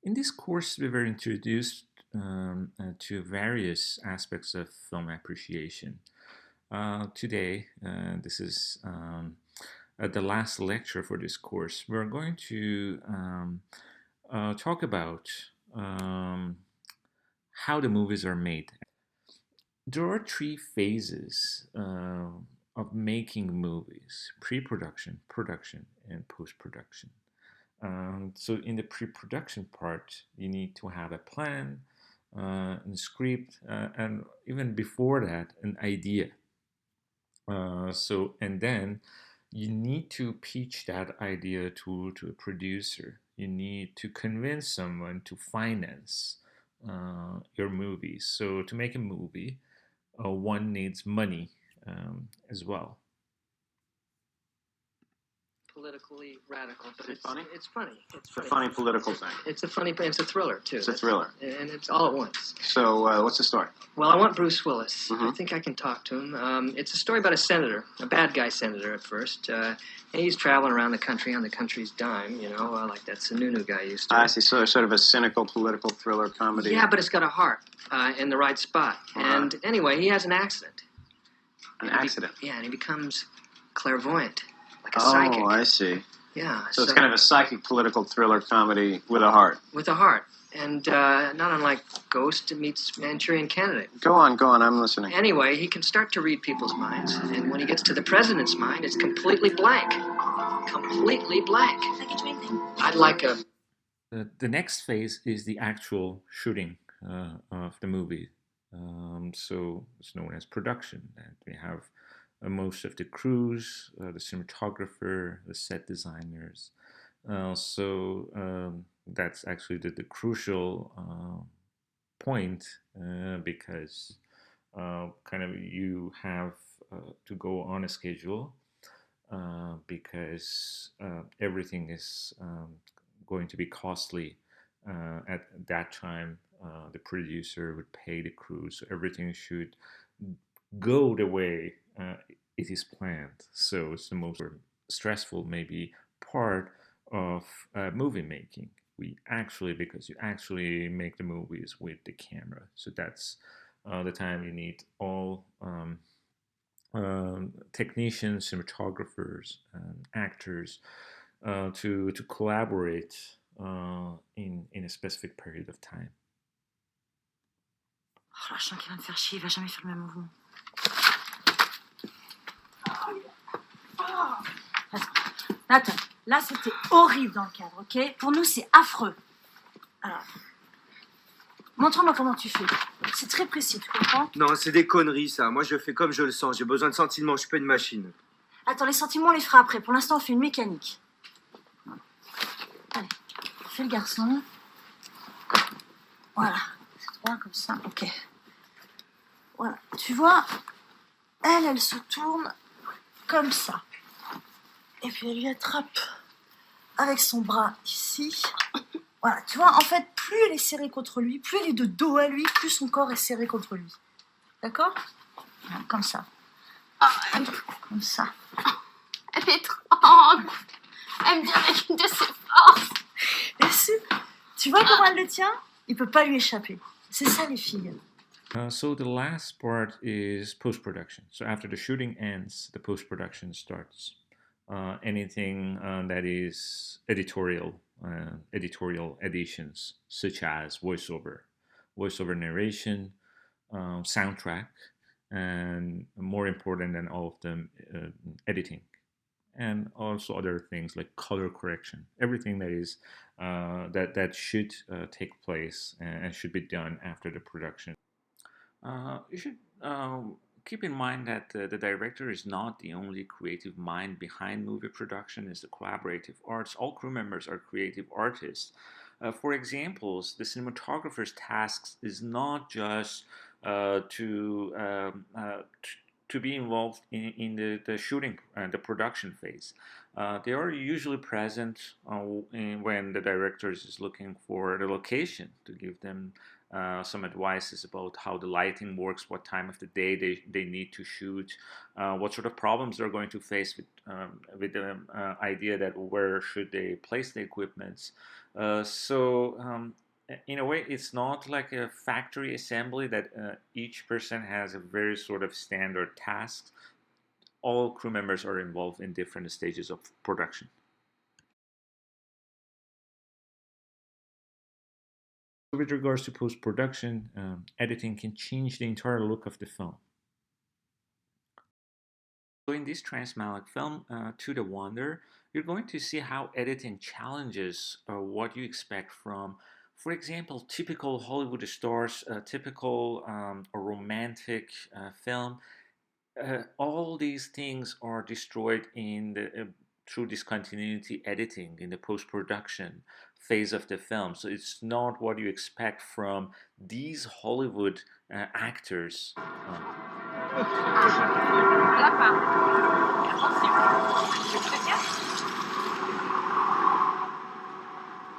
In this course, we were introduced to various aspects of film appreciation. Today, this is the last lecture for this course. We're going to talk about um, how the movies are made. There are three phases of making movies: pre-production, production, and post-production. So in the pre-production part, you need to have a plan, and script, and even before that, an idea. And then you need to pitch that idea to a producer. You need to convince someone to finance your movie. So to make a movie, one needs money as well. Politically radical, but Is it funny? It's funny. It's It's a funny. funny political thing. It's a funny. It's a thriller too. It's a thriller. And it's all at once. So, what's the story? Well, I want Bruce Willis. I Mhm. think I can talk to him. It's a story about a senator, a bad guy senator at first. And he's traveling around the country on the country's dime, like that Sununu guy used to. I see. So, sort of a cynical political thriller comedy. Yeah, but it's got a heart in the right spot. And anyway, he has an accident. An accident. And he becomes clairvoyant, like a psychic. Oh, I see. Yeah. So it's kind of a psychic political thriller comedy with a heart. With a heart. And not unlike Ghost meets Manchurian Candidate. Go on. I'm listening. Anyway, he can start to read people's minds, and when he gets to the president's mind, it's completely blank. Completely blank. I'd like a... The next phase is the actual shooting of the movie. So it's known as production. And we have most of the crews, the cinematographer, the set designers. That's actually the crucial point because kind of you have to go on a schedule because everything is going to be costly at that time. The producer would pay the crew, so everything should go the way it is planned. So it's the most stressful, maybe, part of movie making. Because you actually make the movies with the camera. So that's the time you need all technicians, cinematographers, actors to collaborate in a specific period of time. Oh, la chien qui va me faire chier, il va jamais faire le même mouvement. Attends, là c'était horrible dans le cadre, ok? Pour nous c'est affreux. Alors, montre-moi comment tu fais. C'est très précis, tu comprends? Non, c'est des conneries ça. Moi je fais comme je le sens. J'ai besoin de sentiments, je suis pas une machine. Attends, les sentiments on les fera après. Pour l'instant on fait une mécanique. Allez, fais le garçon. Voilà, c'est droit comme ça, ok. Voilà, tu vois, elle se tourne comme ça. Et puis elle lui attrape avec son bras ici. Voilà, tu vois, en fait, plus elle est serrée contre lui, plus elle est de dos à lui, plus son corps est serré contre lui. D'accord? Voilà, comme ça. Comme ça. Elle est étrange. Elle me dirait qu'une de ses forces. Et tu vois comment elle le tient? Il peut pas lui échapper. C'est ça les filles. So the last part is post-production. So after the shooting ends, the post-production starts. Anything that is editorial additions, such as voiceover narration, soundtrack, and more important than all of them, editing, and also other things like color correction. Everything that is that should take place and should be done after the production. You should keep in mind that the director is not the only creative mind behind movie production. It's the collaborative arts. All crew members are creative artists. For examples, the cinematographer's tasks is not just to be involved in the shooting and the production phase. They are usually present when the director is looking for the location to give them some advices about how the lighting works, what time of the day they need to shoot, what sort of problems they're going to face with the idea that where should they place the equipment. In a way, it's not like a factory assembly that each person has a very sort of standard task. All crew members are involved in different stages of production. With regards to post-production, editing can change the entire look of the film. So in this Trans-Malic film, To the Wonder, you're going to see how editing challenges what you expect from, for example, typical Hollywood stars, typical romantic film. All these things are destroyed in the through discontinuity editing in the post-production phase of the film. So it's not what you expect from these Hollywood actors.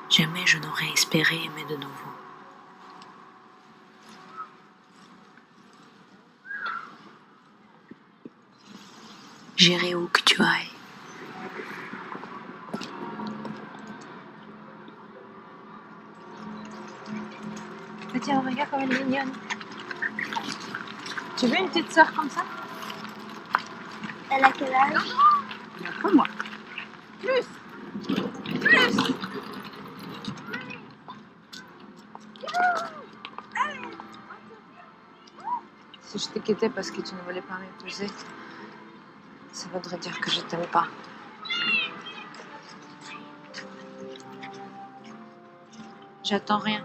Jamais je n'aurais espéré aimer de nouveau. J'irai où que tu ailles. Tiens, regarde comme elle est mignonne. Tu veux une petite sœur comme ça? Elle a quel âge? Comme moi. Plus. Si je t'ai quitté parce que tu ne voulais pas m'épouser, ça voudrait dire que je t'aime pas. J'attends rien.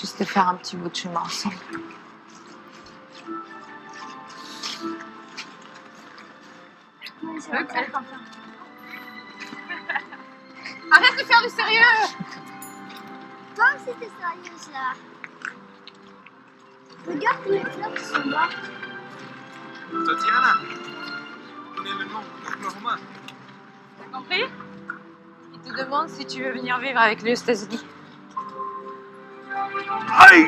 Juste faire un petit bout de chemin ensemble. Elle est comme ça. Arrête de faire du sérieux! Toi aussi t'es sérieuse là. Regarde tous les fleurs qui sont mortes. Tatiana, on est événement, Oklahoma. T'as compris? Il te demande si tu veux venir vivre avec lui aux États-Unis. Aïe!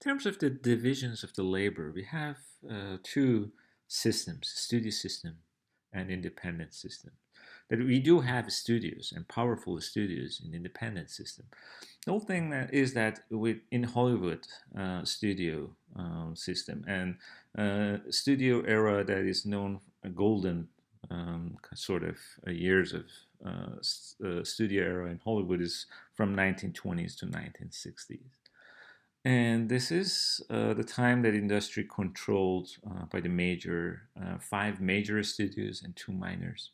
In terms of the divisions of the labor, we have two systems, studio system and independent system. That we do have studios and powerful studios in independent system. The whole thing is that in Hollywood studio system and studio era that is known golden sort of years of studio era in Hollywood is from 1920s to 1960s. And this is the time that industry controlled by the major, 5 major studios and 2 minors,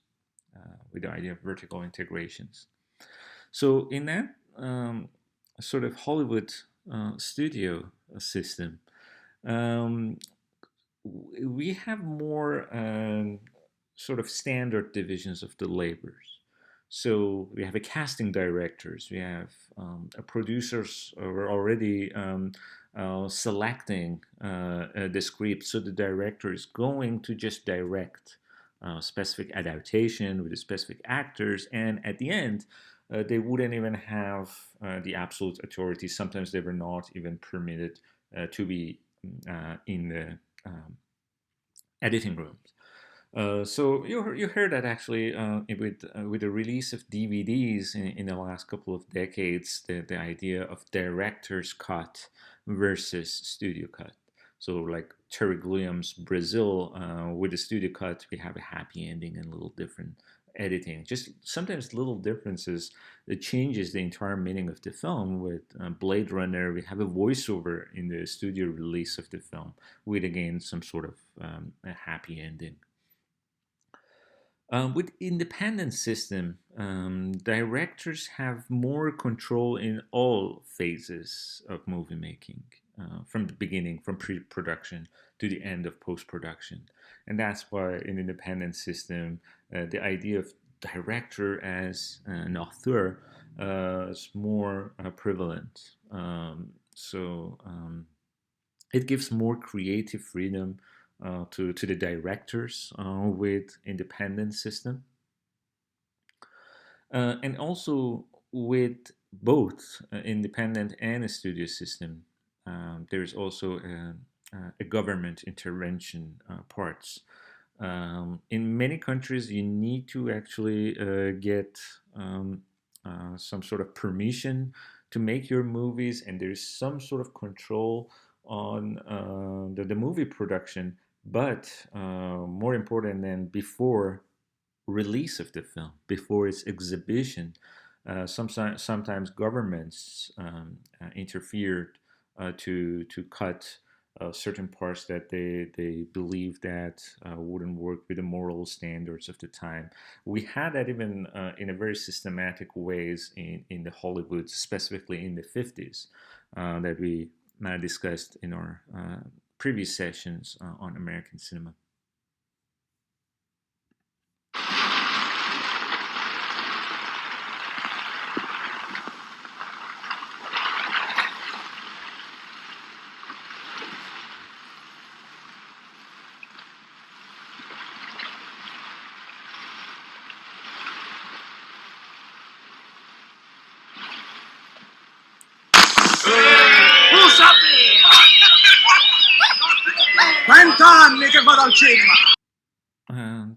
with the idea of vertical integrations. So in that sort of Hollywood studio system, we have more sort of standard divisions of the labors. So we have a casting directors, we have producers were already selecting the script, so the director is going to just direct specific adaptation with the specific actors, and at the end they wouldn't even have the absolute authority. Sometimes they were not even permitted to be in the editing rooms. So you heard that actually with the release of DVDs in the last couple of decades, the idea of director's cut versus studio cut. So like Terry Gilliam's Brazil, with the studio cut, we have a happy ending and a little different editing. Just sometimes little differences that changes the entire meaning of the film. With Blade Runner, we have a voiceover in the studio release of the film with, again, some sort of a happy ending. With independent system, directors have more control in all phases of movie making, from the beginning, from pre-production to the end of post-production, and that's why in independent system, the idea of director as an author is more prevalent. It gives more creative freedom to the directors with independent system, and also with both independent and a studio system. There's also a government intervention parts. In many countries, you need to actually get some sort of permission to make your movies, and there's some sort of control on the movie production. But more important than before release of the film, before its exhibition, sometimes governments interfered to cut certain parts that they believe that wouldn't work with the moral standards of the time. We had that even in a very systematic ways in the Hollywood, specifically in the 50s, that we discussed in our previous sessions on American cinema.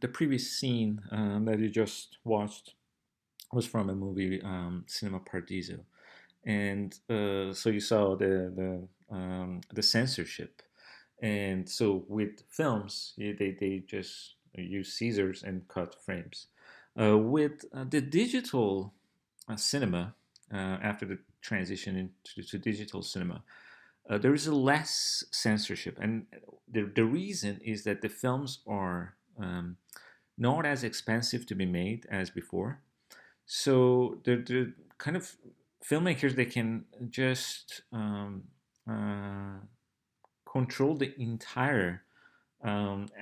The previous scene that you just watched was from a movie, Cinema Paradiso, and so you saw the censorship, and so with films they just use scissors and cut frames. With the digital cinema, after the transition into digital cinema, there is a less censorship, and the reason is that the films are not as expensive to be made as before. So the kind of filmmakers, they can just control the entire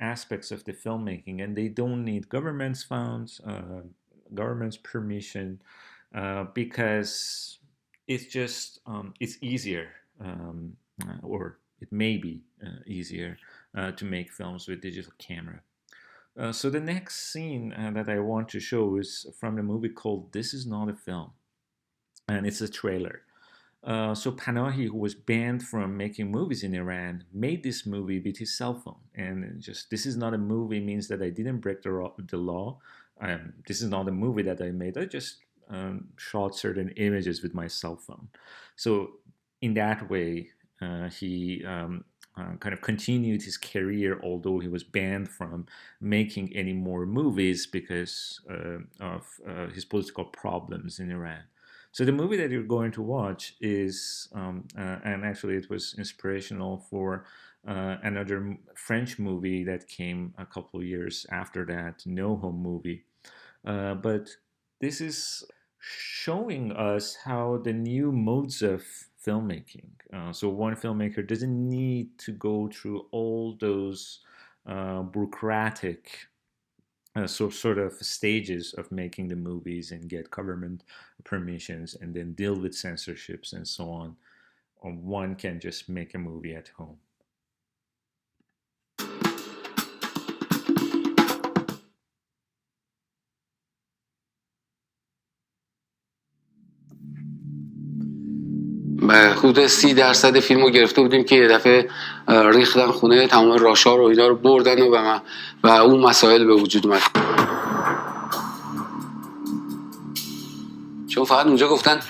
aspects of the filmmaking, and they don't need government's funds, government's permission, because it's just it's easier, or it may be easier to make films with digital camera. So the next scene that I want to show is from a movie called This Is Not a Film, and it's a trailer. So Panahi, who was banned from making movies in Iran, made this movie with his cell phone. And just, this is not a movie means that I didn't break the law. This is not a movie that I made. I just shot certain images with my cell phone. So in that way, he kind of continued his career, although he was banned from making any more movies because of his political problems in Iran. So the movie that you're going to watch is, and actually it was inspirational for another French movie that came a couple of years after that, No Home movie. But this is showing us how the new modes of filmmaking. So one filmmaker doesn't need to go through all those bureaucratic sort of stages of making the movies and get government permissions and then deal with censorships and so on. One can just make a movie at home. حدود 30% فیلم رو گرفته بودیم که یه دفعه ریختن خونه، تمام راشا رو اینا رو بردن و اون مسائل به وجود اومد. چون فقط اونجا گفتن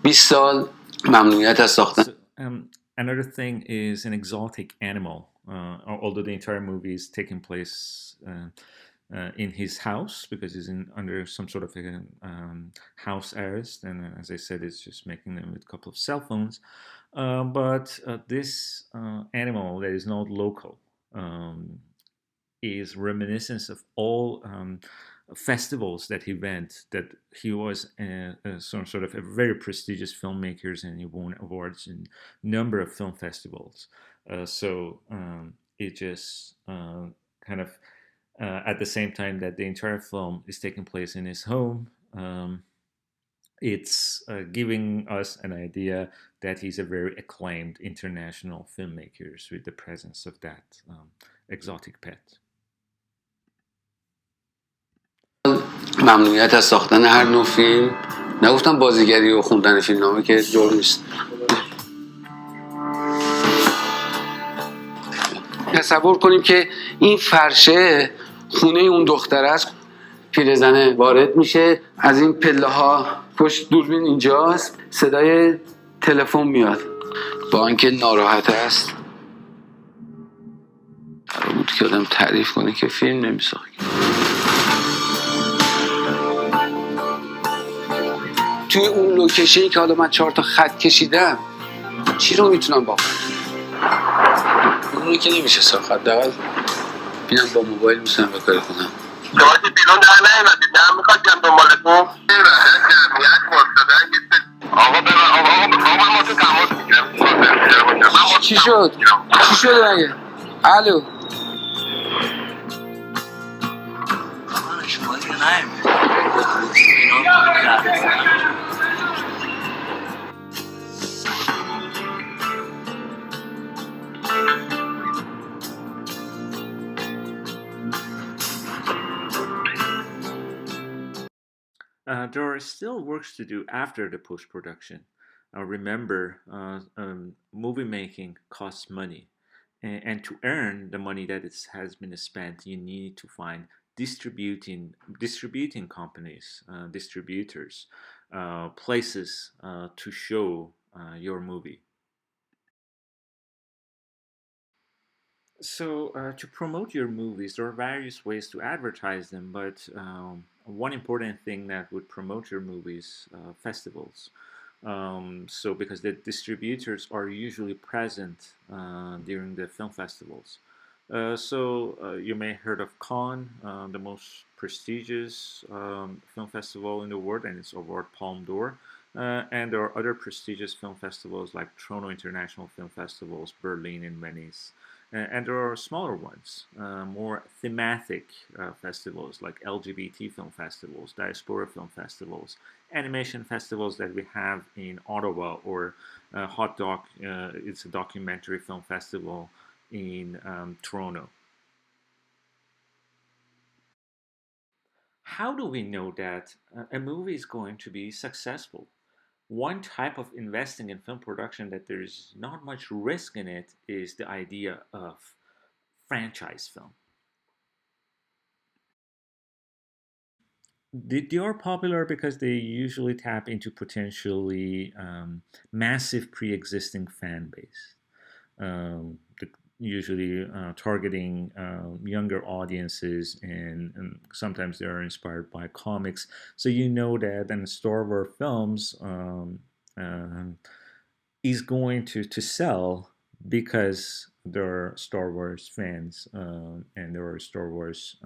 20 سال ممنوعیت از ساختن. Another thing is an exotic animal. Although the entire movie is taking place in his house because he's under some sort of a house arrest, and as I said, it's just making them with a couple of cell phones. But this animal that is not local is reminiscence of all festivals that he went. That he was some sort of a very prestigious filmmakers, and he won awards in a number of film festivals. So it just kind of at the same time that the entire film is taking place in his home. It's giving us an idea that he's a very acclaimed international filmmaker with the presence of that exotic pet. ممنوعیت از ساختن هر نوع فیلم، نگفتم بازیگری و خوندن فیلمنامه که جرم نیست. تصور کنیم که این فرشه خونه اون دختر است. پیرزنه وارد میشه، از این پله ها پشت دوربین اینجاست، صدای تلفن میاد. با اینکه ناراحت است قرار بود که آدم تعریف کنه که فیلم نمیساخت. توی اون لوکیشنی که حالا من 4 تا خط کشیدم چی رو میتونم باور؟ اون رو که نمیشه ساخت. حداقل بینم با موبایل میتونم بکاری کنم. شما که بیرون در نیومدید، نه میخواد بیام دنبالتون. جمعیت واسطه آقا ما تو تماس میگیرم. چی شد؟ چی شد مگه؟ الو شما دیگه نیومدید. There are still works to do after the post production. Remember, movie making costs money, and to earn the money that has been spent, you need to find distributing companies, distributors, places to show your movie. So, to promote your movies, there are various ways to advertise them, but one important thing that would promote your movies, festivals. So, because the distributors are usually present during the film festivals. You may have heard of Cannes, the most prestigious film festival in the world, and its award Palme d'Or. And there are other prestigious film festivals like Toronto International Film Festivals, Berlin, and Venice. And there are smaller ones, more thematic festivals like LGBT film festivals, diaspora film festivals, animation festivals that we have in Ottawa, or Hot Doc, it's a documentary film festival in Toronto. How do we know that a movie is going to be successful? One type of investing in film production that there's not much risk in it is the idea of franchise film. They are popular because they usually tap into potentially massive pre-existing fan base, usually targeting younger audiences, and sometimes they are inspired by comics. So you know that in Star Wars films is going to sell because there are Star Wars fans and there are Star Wars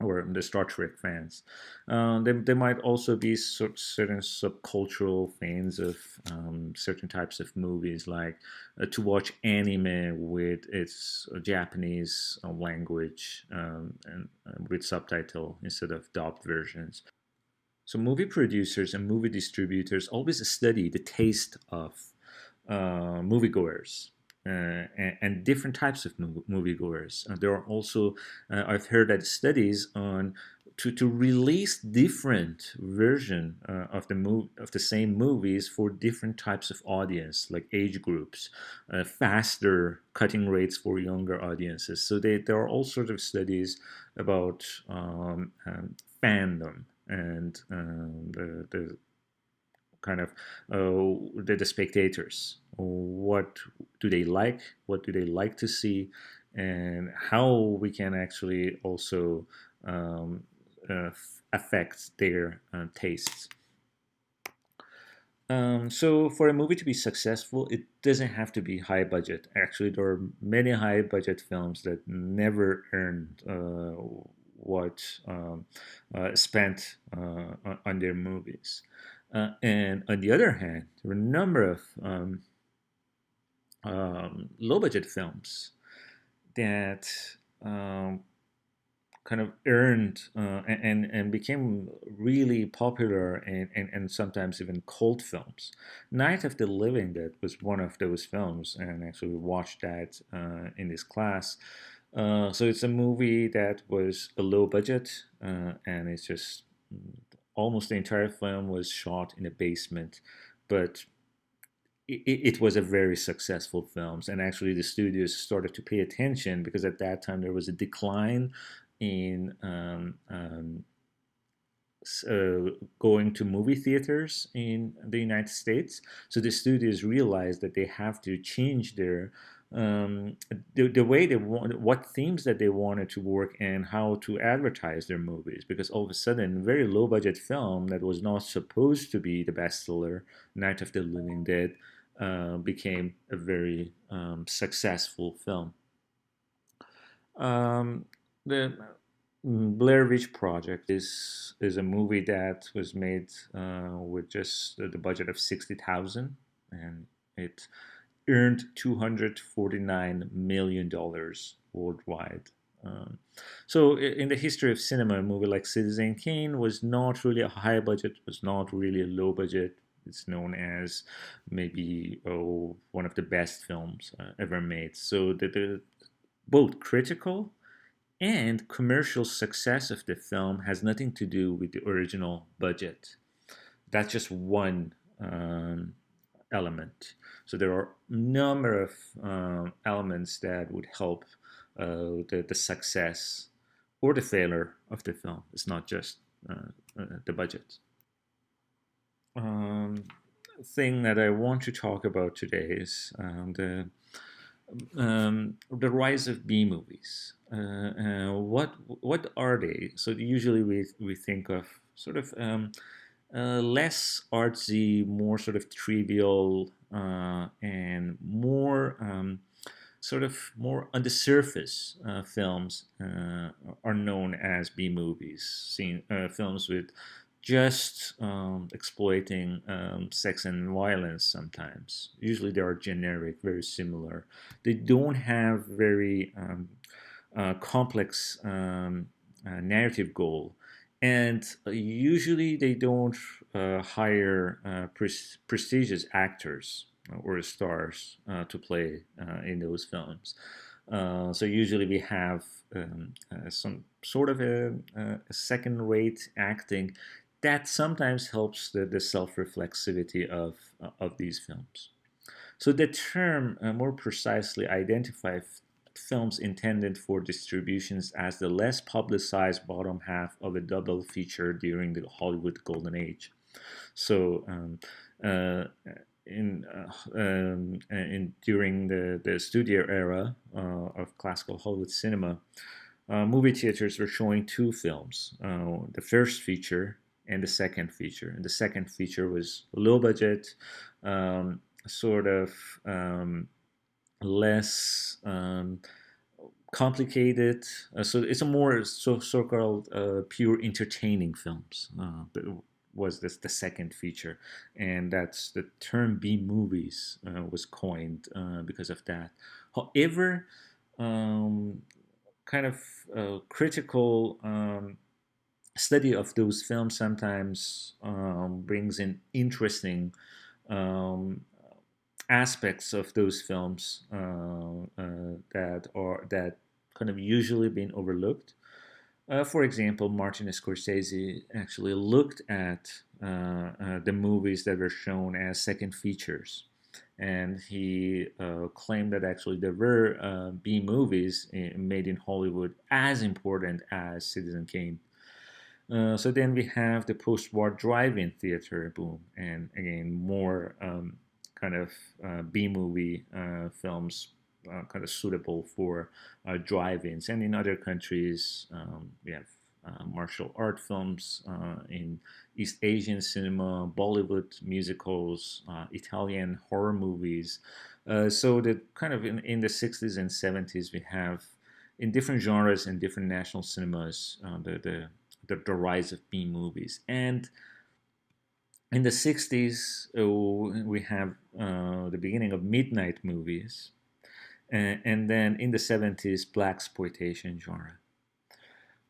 or the Star Trek fans. There might also be certain subcultural fans of certain types of movies, like to watch anime with its Japanese language and with subtitle instead of dubbed versions. So movie producers and movie distributors always study the taste of moviegoers. And different types of moviegoers. There are also, I've heard that studies on to release different version of the same movies for different types of audience, like age groups, faster cutting rates for younger audiences. So there are all sorts of studies about fandom and the kind of the spectators. What do they like? What do they like to see? and how we can actually also um, affect their tastes. So for a movie to be successful, it doesn't have to be high budget. Actually, there are many high budget films that never earned what spent on their movies. And on the other hand, there are a number of low budget films that um, kind of earned and became really popular and sometimes even cult films. Night of the Living Dead was one of those films, and actually we watched that in this class. So it's a movie that was a low budget, and it's just almost the entire film was shot in a basement, but it was a very successful film, and actually the studios started to pay attention because at that time there was a decline in going to movie theaters in the United States. So the studios realized that they have to change their the way they want, what themes that they wanted to work, and how to advertise their movies, because all of a sudden a very low budget film that was not supposed to be the bestseller, Night of the Living Dead, became a very successful film. The Blair Witch Project is a movie that was made with just the budget of 60,000, and it earned $249 million worldwide. So in the history of cinema, a movie like Citizen Kane was not really a high budget, was not really a low budget. It's known as maybe one of the best films ever made. So the both critical and commercial success of the film has nothing to do with the original budget. That's just one element. So there are a number of elements that would help the success or the failure of the film. It's not just the budget. Thing that I want to talk about today is the rise of B movies. What are they? So usually we think of sort of less artsy, more sort of trivial, and more sort of more on the surface films are known as B movies. Films with just exploiting sex and violence sometimes. Usually they are generic, very similar. They don't have very complex narrative goal. And usually they don't hire prestigious actors or stars to play in those films. So usually we have some sort of a second-rate acting that sometimes helps the self-reflexivity of these films. So the term more precisely identifies films intended for distributions as the less publicized bottom half of a double feature during the Hollywood Golden Age. So during the studio era of classical Hollywood cinema, movie theaters were showing two films: the first feature and the second feature. And the second feature was low budget, sort of less complicated. So it's a more so-called pure entertaining films. Was this the second feature, and that's the term B movies was coined because of that. However, kind of critical study of those films sometimes brings in interesting aspects of those films that kind of usually been overlooked. For example, Martin Scorsese actually looked at the movies that were shown as second features, and he claimed that actually there were B movies made in Hollywood as important as Citizen Kane. So then we have the post-war drive-in theater boom, and again more kind of B movie films kind of suitable for drive-ins. And in other countries, we have martial art films, in East Asian cinema, Bollywood musicals, Italian horror movies. So that kind of in the 60s and 70s, we have in different genres and different national cinemas the rise of B movies. And in the 60s, we have the beginning of midnight movies. And then in the 70s, black exploitation genre.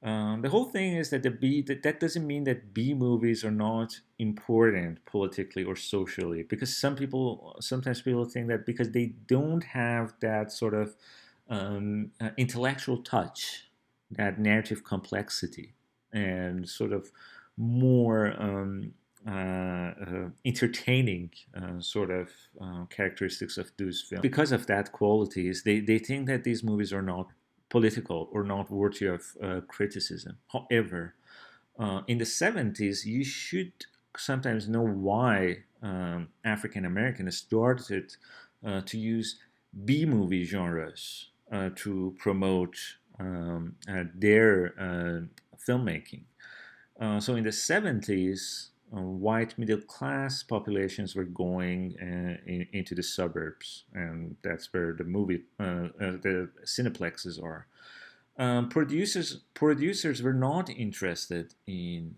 The whole thing is that that doesn't mean that B movies are not important politically or socially, because sometimes people think that because they don't have that sort of intellectual touch, that narrative complexity, and sort of more entertaining sort of characteristics of those films. Because of that qualities, they think that these movies are not political or not worthy of criticism. However, in the 70s, you should sometimes know why African Americans started to use B movie genres to promote their filmmaking. So in the 70s, white middle class populations were going into the suburbs, and that's where the the cineplexes are. Producers were not interested in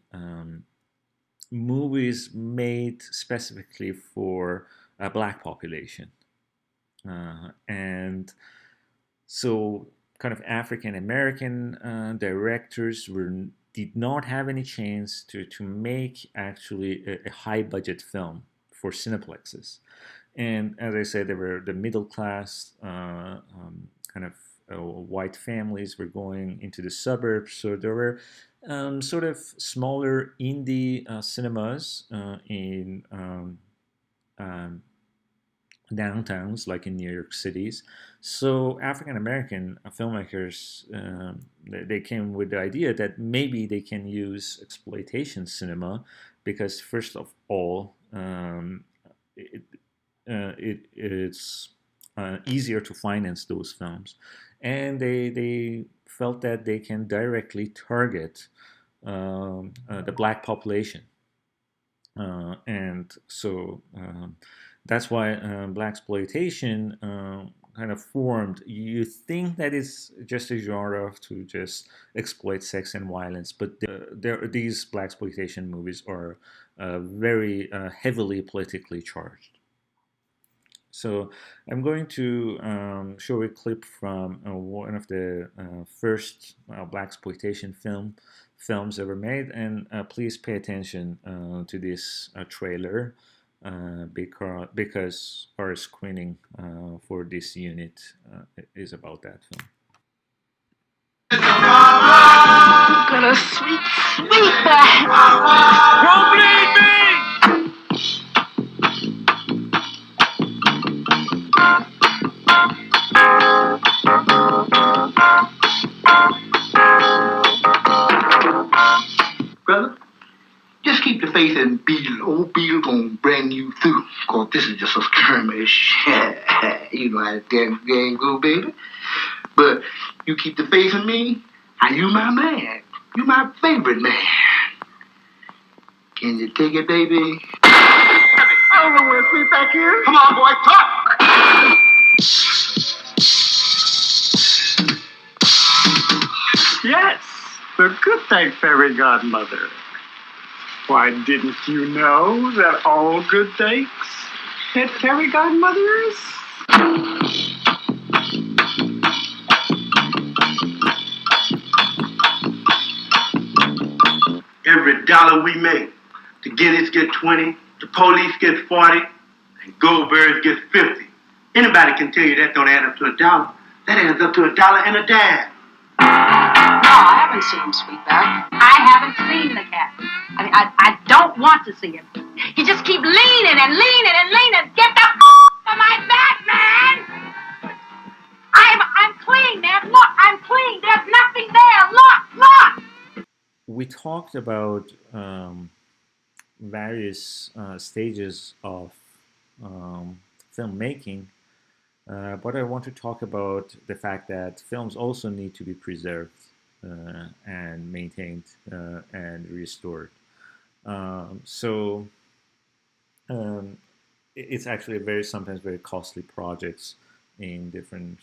movies made specifically for a black population, and so kind of African American directors did not have any chance to make actually a high budget film for cineplexes. And as I said, there were the middle class kind of white families were going into the suburbs. So there were sort of smaller indie cinemas in downtowns, like in New York cities. So African American filmmakers, they came with the idea that maybe they can use exploitation cinema because, first of all, it's easier to finance those films, and they felt that they can directly target the black population, and so that's why black exploitation kind of formed. You think that it's just a genre to just exploit sex and violence, but these black exploitation movies are very heavily politically charged. So I'm going to show a clip from one of the first black exploitation films ever made, and please pay attention to this trailer because our screening for this unit is about that film. Got a sweet, sweet back. Don't bleed me! Brother, just keep the faith in Beetle. Old Beetle gonna bring you through. Cause this is just a skirmish. You know how the game go, baby. But you keep the faith in me, and you my man. You my favorite man. Can you take it, baby? I don't know where to sleep back here. Come on, boy, talk! Yes, the good thing, fairy godmother. Why, didn't you know that all good things had fairy godmothers? Every dollar we make, the Guinness get 20, the police get 40, and Goldbergs get 50. Anybody can tell you that don't add up to $1. That adds up to $1 and a dime. No, I haven't seen Sweetback. I haven't seen the cat. I mean, I don't want to see him. You just keep leaning and leaning and leaning. Get the off my back, man! I'm clean, man. Look, I'm clean. There's nothing there. Look! We talked about various stages of filmmaking, But I want to talk about the fact that films also need to be preserved and maintained and restored. So um, it's actually a very sometimes very costly projects in different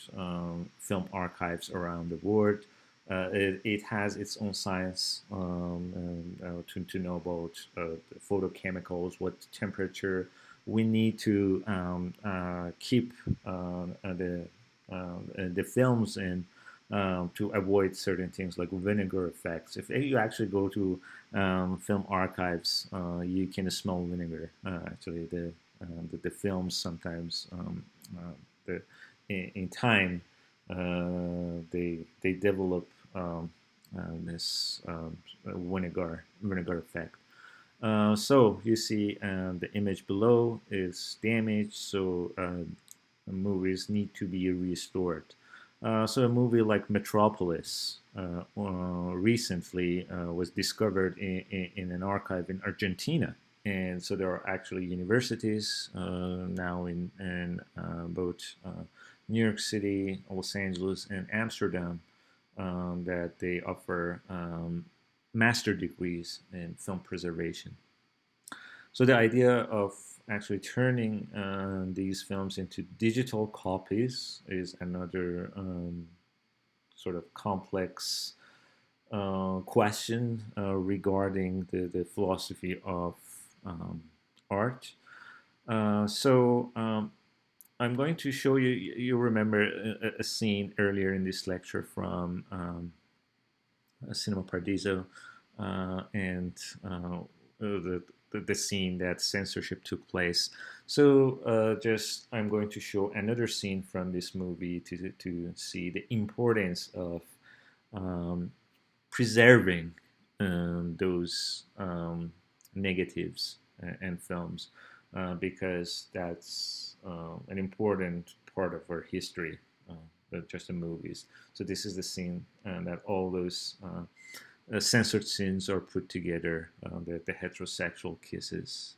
film archives around the world. It has its own science to know about the photochemicals, what temperature we need to keep the films in to avoid certain things like vinegar effects. If you actually go to film archives, you can smell vinegar. Actually, the films sometimes the in time they develop this vinegar effect. So you see the image below is damaged, so movies need to be restored. So a movie like Metropolis recently was discovered in an archive in Argentina. And so there are actually universities now in both New York City, Los Angeles, and Amsterdam that they offer master degrees in film preservation. So the idea of actually turning these films into digital copies is another sort of complex question regarding the philosophy of art. So I'm going to show you. You remember a scene earlier in this lecture from Cinema Paradiso, and the scene that censorship took place. So just I'm going to show another scene from this movie to see the importance of um, preserving those negatives and films because that's an important part of our history, not just the movies. So this is the scene that all those censored scenes are put together, the heterosexual kisses.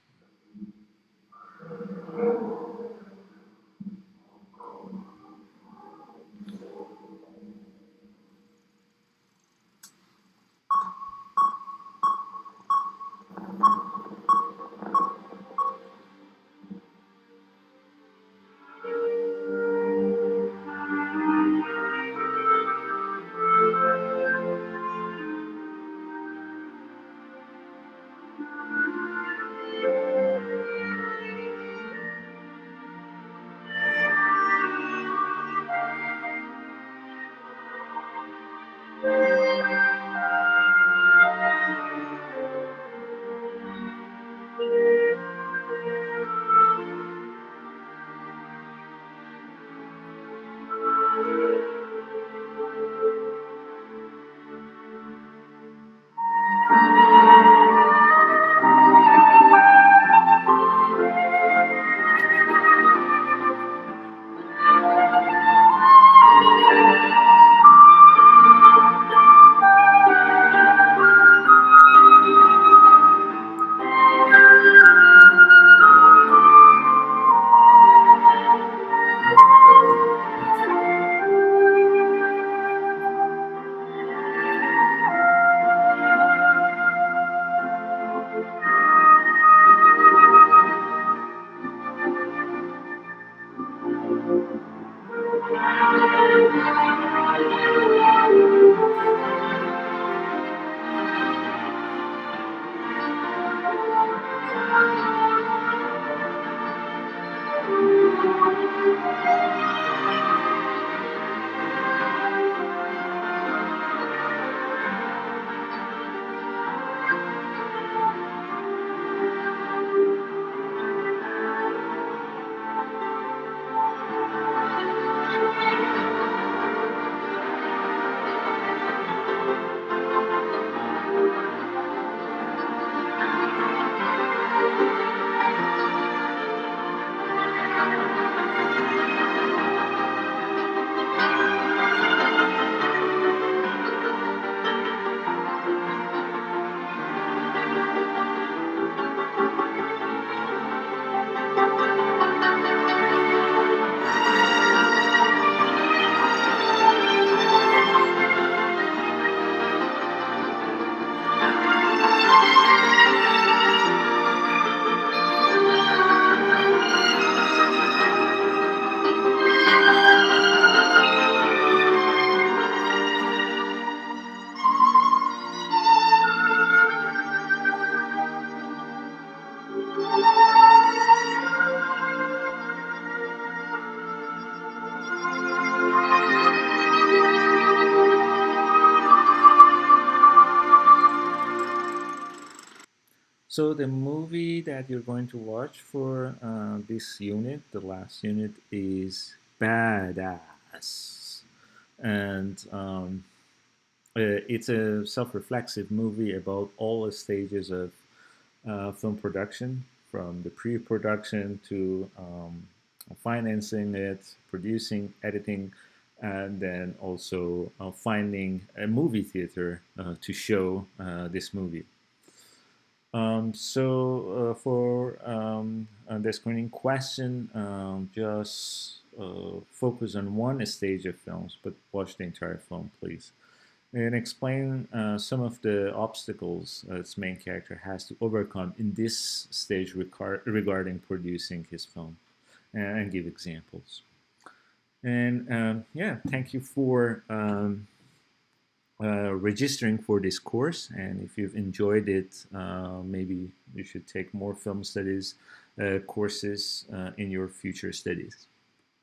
So the movie that you're going to watch for this unit, the last unit, is Badass, and it's a self-reflexive movie about all the stages of film production, from the pre-production to financing it, producing, editing, and then also finding a movie theater to show this movie. For the screening question, just focus on one stage of films, but watch the entire film, please. And explain some of the obstacles its main character has to overcome in this stage regarding producing his film, and give examples. And yeah, thank you for registering for this course. And if you've enjoyed it, maybe you should take more film studies courses in your future studies.